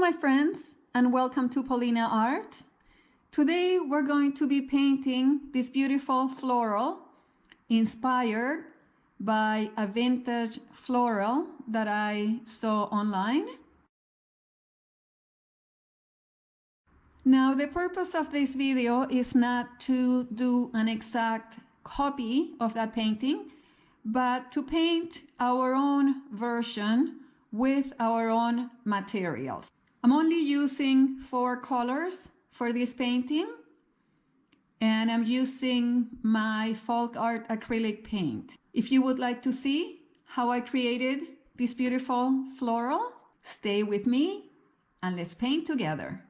my friends, and welcome to Paulina Art. Today we're going to be painting this beautiful floral inspired by a vintage floral that I saw online. Now the purpose of this video is not to do an exact copy of that painting, but to paint our own version with our own materials. I'm only using 4 colors for this painting, and I'm using my folk art acrylic paint. If you would like to see how I created this beautiful floral, stay with me and let's paint together.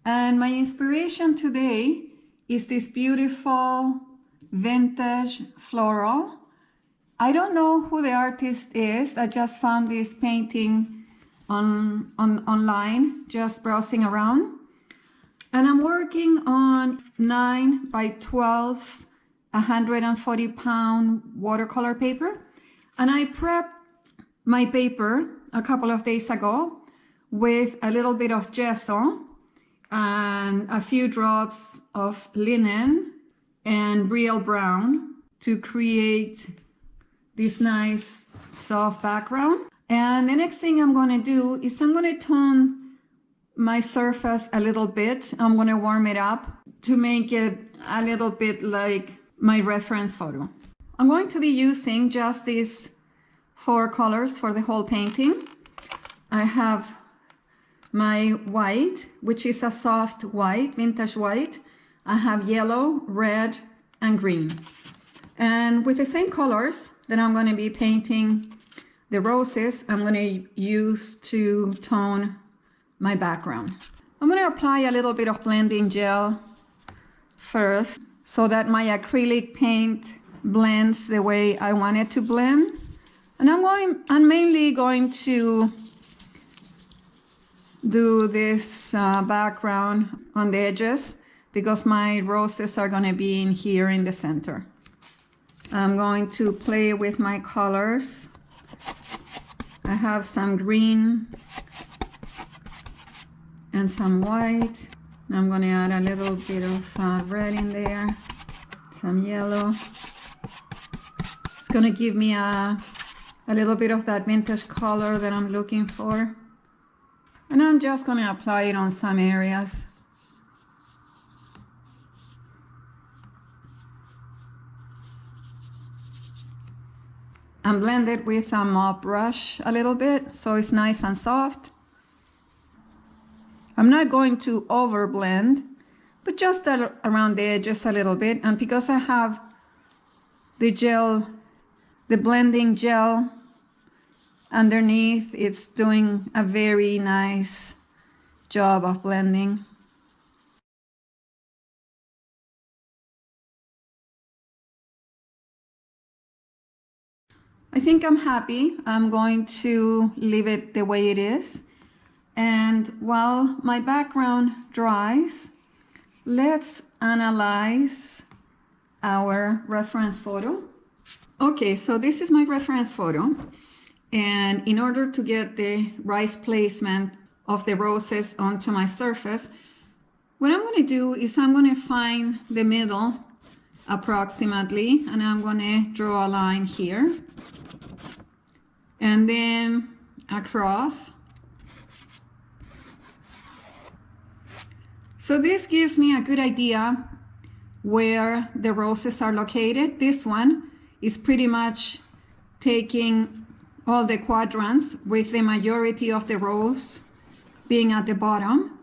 And my inspiration today is this beautiful vintage floral. I don't know who the artist is. I just found this painting online, just browsing around. And I'm working on 9 by 12, 140-pound watercolor paper. And I prepped my paper a couple of days ago with a little bit of gesso and a few drops of linen and real brown to create this nice soft background. And the next thing I'm going to do is I'm going to tone my surface a little bit. I'm going to warm it up to make it a little bit like my reference photo. I'm going to be using just these 4 colors for the whole painting. I have my white, which is a soft white, vintage white. I have yellow, red, and green. And with the same colors that I'm going to be painting the roses, I'm going to use to tone my background. I'm going to apply a little bit of blending gel first so that my acrylic paint blends the way I want it to blend. And I'm mainly going to do this background on the edges because my roses are going to be in here in the center. I'm going to play with my colors. I have some green and some white. I'm going to add a little bit of red in there, some yellow. It's going to give me a little bit of that vintage color that I'm looking for. And I'm just going to apply it on some areas. And blend it with a mop brush a little bit so it's nice and soft. I'm not going to over blend, but just around the edges a little bit. And because I have the gel, the blending gel underneath, it's doing a very nice job of blending. I think I'm happy. I'm going to leave it the way it is. And while my background dries, let's analyze our reference photo. Okay, so this is my reference photo. And in order to get the right placement of the roses onto my surface, what I'm going to do is I'm going to find the middle approximately, and I'm going to draw a line here. And then across. So this gives me a good idea where the roses are located. This one is pretty much taking all the quadrants with the majority of the rose being at the bottom.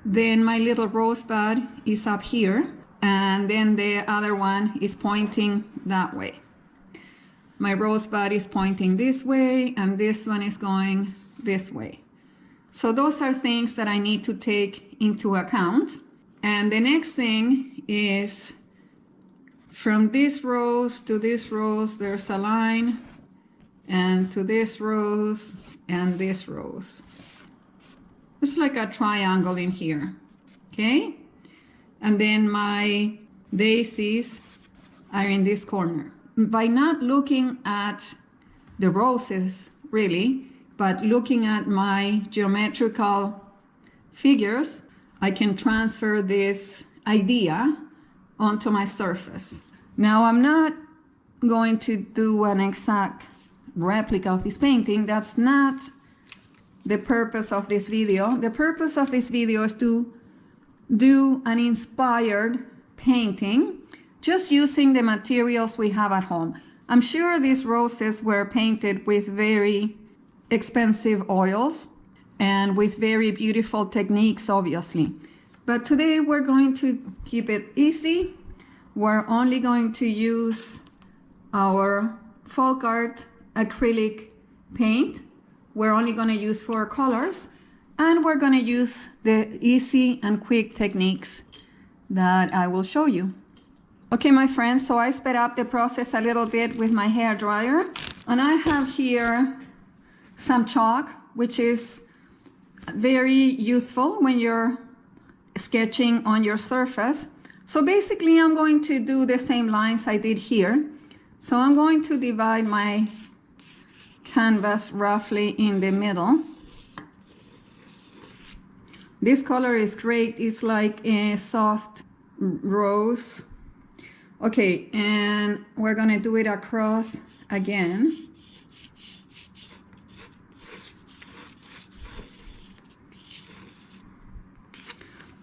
Then my little rosebud is up here, and then the other one is pointing that way. My rosebud is pointing this way, and this one is going this way. So those are things that I need to take into account. And the next thing is from this rose to this rose, there's a line, and to this rose and this rose. It's like a triangle in here, okay? And then my daisies are in this corner. By not looking at the roses really, but looking at my geometrical figures, I can transfer this idea onto my surface. Now I'm not going to do an exact replica of this painting. That's not the purpose of this video. The purpose of this video is to do an inspired painting just using the materials we have at home. I'm sure these roses were painted with very expensive oils and with very beautiful techniques, obviously. But today we're going to keep it easy. We're only going to use our folk art acrylic paint. We're only going to use 4 colors, and we're going to use the easy and quick techniques that I will show you. Okay, my friends, so I sped up the process a little bit with my hair dryer, and I have here some chalk, which is very useful when you're sketching on your surface. So basically I'm going to do the same lines I did here. So I'm going to divide my canvas roughly in the middle. This color is great. It's like a soft rose. Okay, and we're gonna do it across again.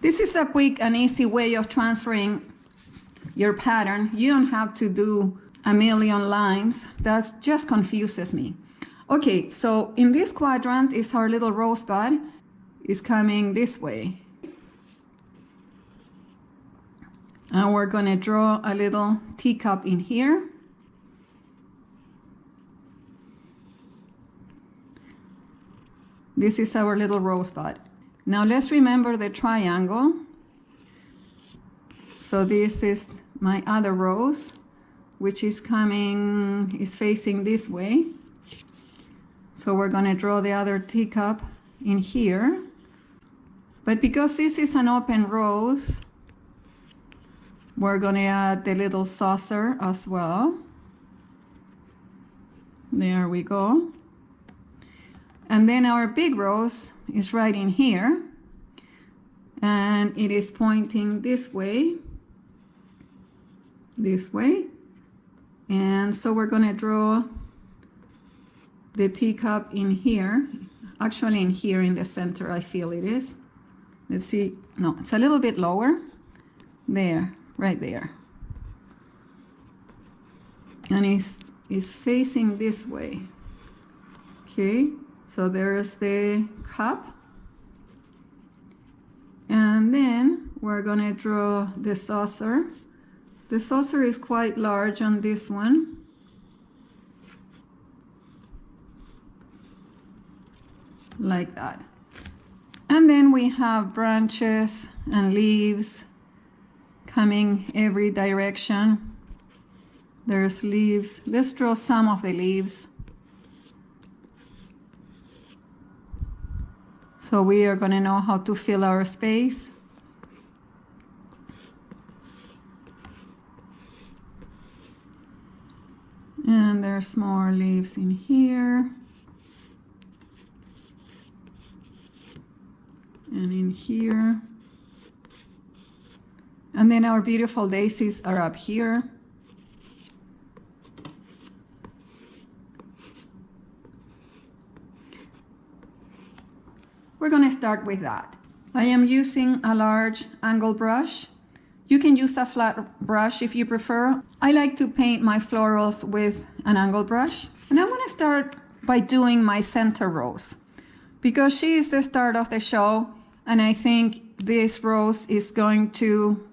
This is a quick and easy way of transferring your pattern. You don't have to do a million lines. That just confuses me. Okay, so in this quadrant is our little rosebud. It's coming this way. And we're going to draw a little teacup in here. This is our little rosebud. Now let's remember the triangle. So this is my other rose, which is facing this way. So we're going to draw the other teacup in here. But because this is an open rose, we're going to add the little saucer as well. There we go. And then our big rose is right in here, and it is pointing this way, and so we're going to draw the teacup in here, actually in here in the center. I feel it is. Let's see. No, it's a little bit lower. There, right there, and it's facing this way. Okay, so there's the cup, and then we're gonna draw the saucer. The saucer is quite large on this one. Like that. And then we have branches and leaves coming every direction. There's leaves. Let's draw some of the leaves. So we are going to know how to fill our space. And there's more leaves in here. And in here. And then our beautiful daisies are up here. We're going to start with that. I am using a large angle brush. You can use a flat brush if you prefer. I like to paint my florals with an angle brush. And I'm going to start by doing my center rose, because she is the start of the show, and I think this rose is going to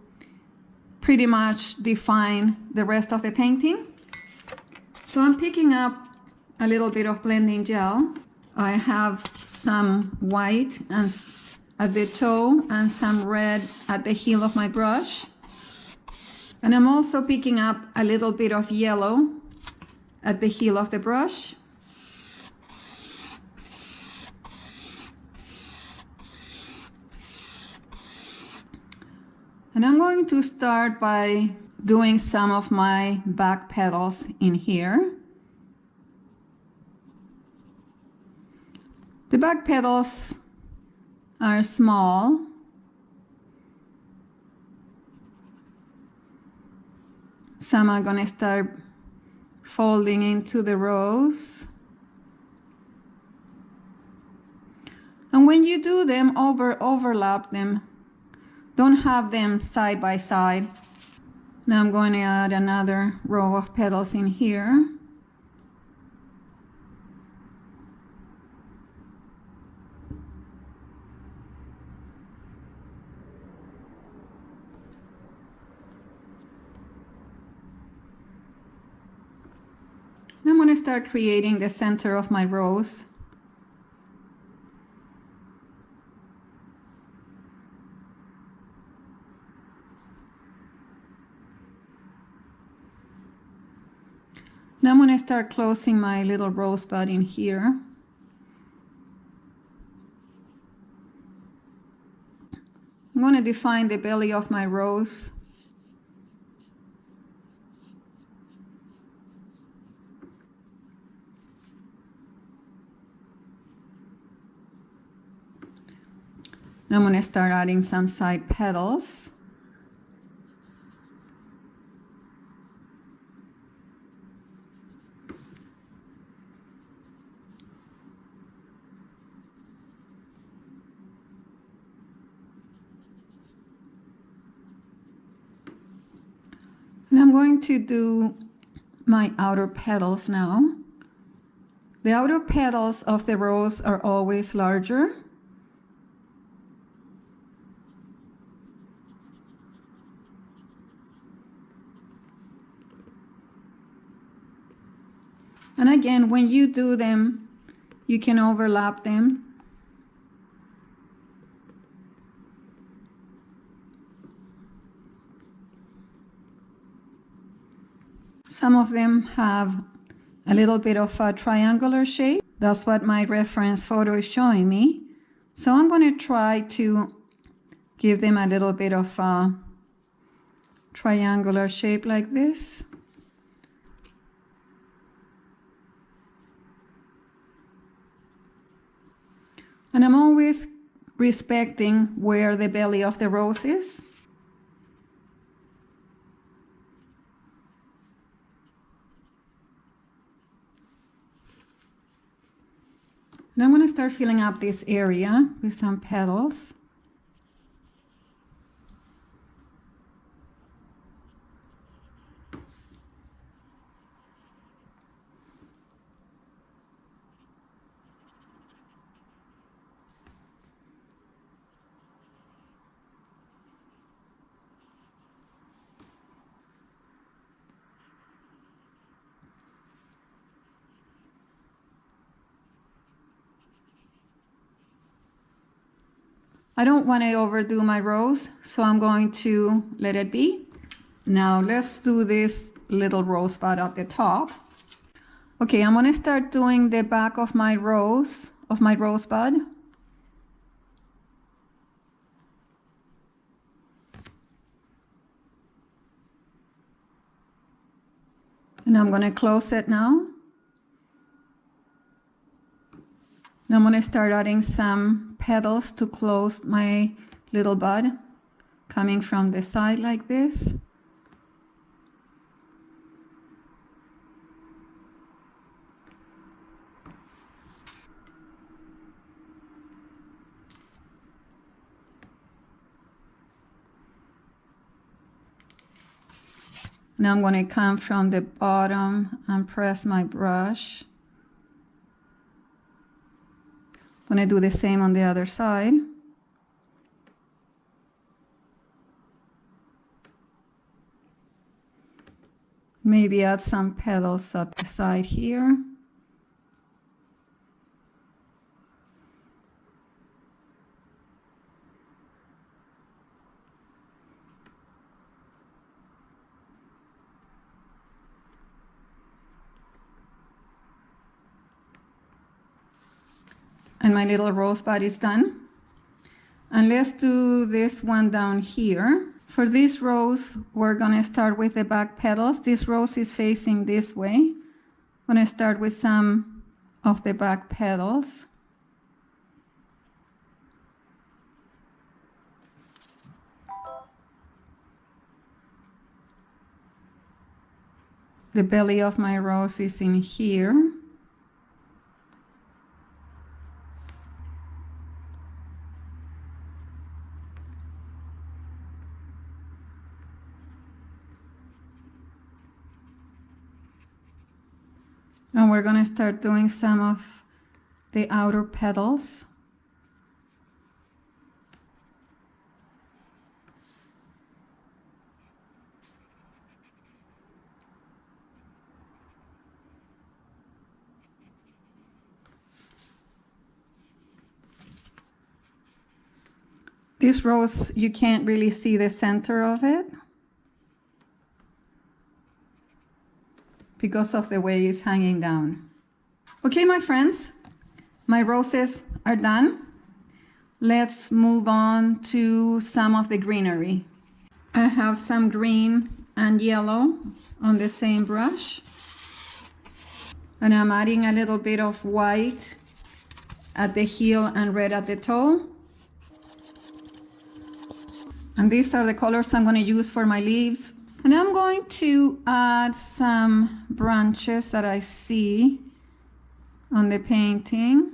pretty much define the rest of the painting. So I'm picking up a little bit of blending gel. I have some white and at the toe and some red at the heel of my brush. And I'm also picking up a little bit of yellow at the heel of the brush. And I'm going to start by doing some of my back petals in here. The back petals are small. Some are gonna start folding into the rows. And when you do them, overlap them. Don't have them side by side. Now I'm going to add another row of petals in here. I'm going to start creating the center of my rose. Now I'm going to start closing my little rosebud in here. I'm going to define the belly of my rose. Now I'm going to start adding some side petals. And I'm going to do my outer petals now. The outer petals of the rose are always larger. And again, when you do them, you can overlap them. Some of them have a little bit of a triangular shape. That's what my reference photo is showing me. So I'm going to try to give them a little bit of a triangular shape like this. And I'm always respecting where the belly of the rose is. And I'm going to start filling up this area with some petals. I don't want to overdo my rose, so I'm going to let it be. Now let's do this little rosebud at the top. Okay, I'm going to start doing the back of my rosebud. And I'm going to close it now. Now I'm going to start adding some petals to close my little bud, coming from the side like this. Now I'm going to come from the bottom and press my brush. I'm going to do the same on the other side. Maybe add some petals at the side here. And my little rosebud is done. And let's do this one down here. For this rose, we're going to start with the back petals. This rose is facing this way. I'm going to start with some of the back petals. the belly of my rose is in here. And we're going to start doing some of the outer petals. This rose, you can't really see the center of it because of the way it's hanging down. Okay, my friends, my roses are done. Let's move on to some of the greenery. I have some green and yellow on the same brush. And I'm adding a little bit of white at the heel and red at the toe. And these are the colors I'm going to use for my leaves. And I'm going to add some branches that I see on the painting.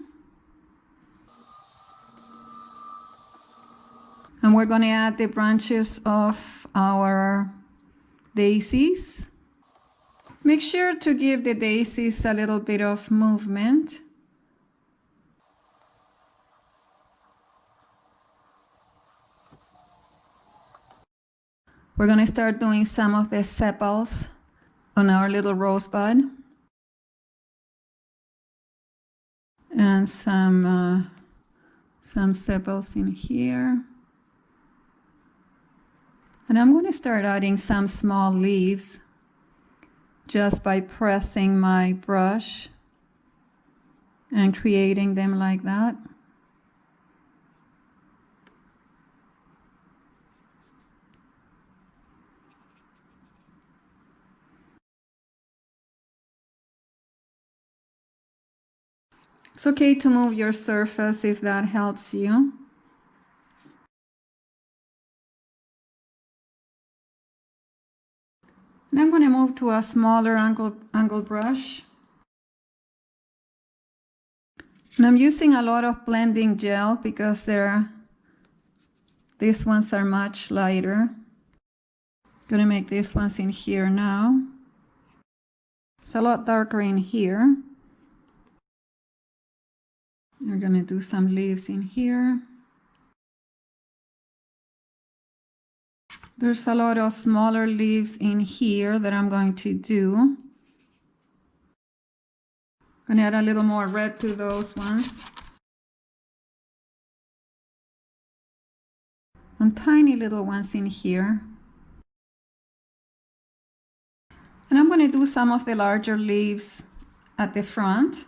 And we're going to add the branches of our daisies. Make sure to give the daisies a little bit of movement. We're going to start doing some of the sepals on our little rosebud. And some sepals in here. And I'm going to start adding some small leaves just by pressing my brush and creating them like that. It's okay to move your surface if that helps you. And I'm going to move to a smaller angle brush. And I'm using a lot of blending gel because these ones are much lighter. I'm going to make these ones in here now. It's a lot darker in here. We're going to do some leaves in here. There's a lot of smaller leaves in here that I'm going to do. I'm going to add a little more red to those ones. And tiny little ones in here. And I'm going to do some of the larger leaves at the front.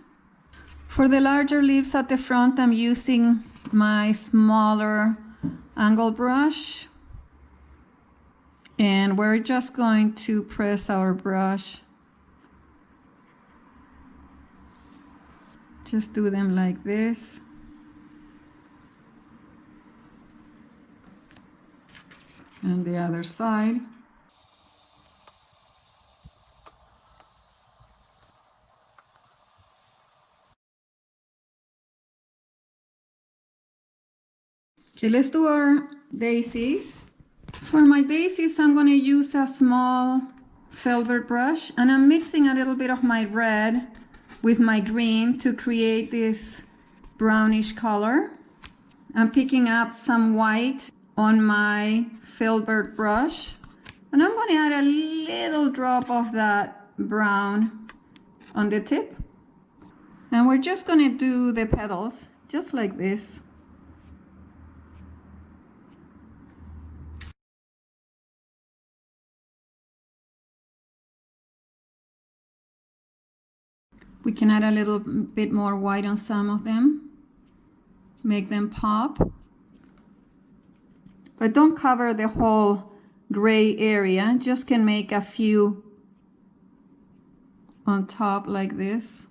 For the larger leaves at the front, I'm using my smaller angle brush. And we're just going to press our brush. Just do them like this. And the other side. Okay, let's do our daisies. For my daisies, I'm going to use a small filbert brush, and I'm mixing a little bit of my red with my green to create this brownish color. I'm picking up some white on my filbert brush, and I'm going to add a little drop of that brown on the tip. And we're just going to do the petals just like this. We can add a little bit more white on some of them, make them pop. But don't cover the whole gray area, just can make a few on top like this.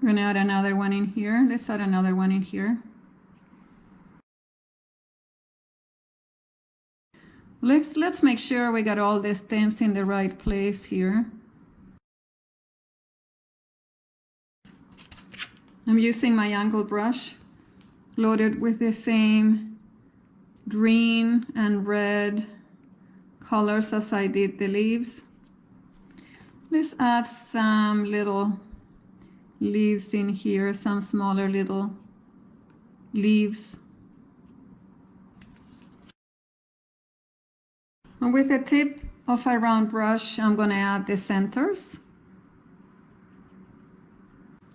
We're going to add another one in here. Let's add another one in here. Let's make sure we got all the stems in the right place here. I'm using my angle brush loaded with the same green and red colors as I did the leaves. Let's add some little leaves in here, some smaller little leaves. And with the tip of a round brush, I'm going to add the centers.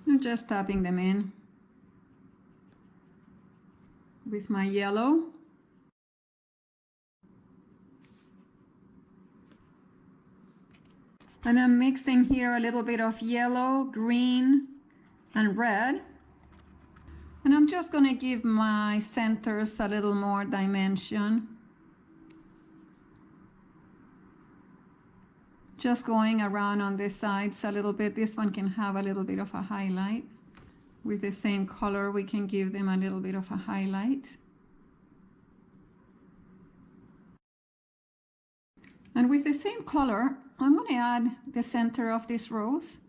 I'm just tapping them in with my yellow. And I'm mixing here a little bit of yellow, green, and red. And I'm just going to give my centers a little more dimension. Just going around on the sides a little bit. This one can have a little bit of a highlight. With the same color, we can give them a little bit of a highlight. And with the same color, I'm going to add the center of this rose,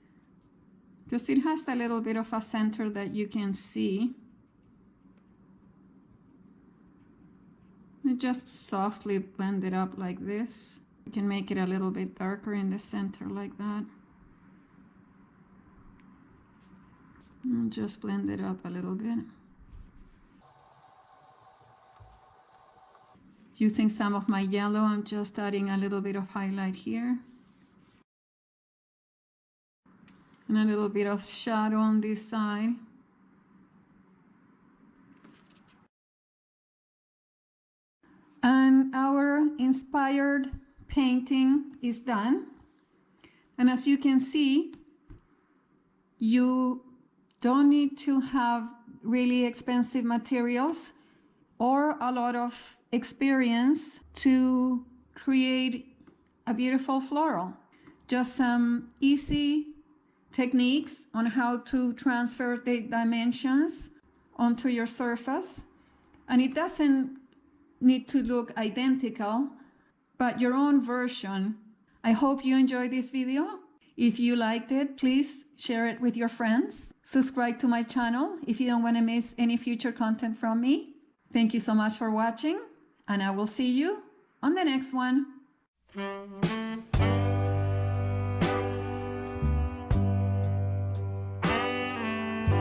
because it has a little bit of a center that you can see. And just softly blend it up like this. You can make it a little bit darker in the center like that. And just blend it up a little bit. Using some of my yellow, I'm just adding a little bit of highlight here. And a little bit of shadow on this side. And our inspired painting is done. And as you can see, you don't need to have really expensive materials or a lot of experience to create a beautiful floral. Just some easy techniques on how to transfer the dimensions onto your surface. And it doesn't need to look identical, but your own version. I hope you enjoyed this video. If you liked it, please share it with your friends. Subscribe to my channel if you don't want to miss any future content from me. Thank you so much for watching, and I will see you on the next one.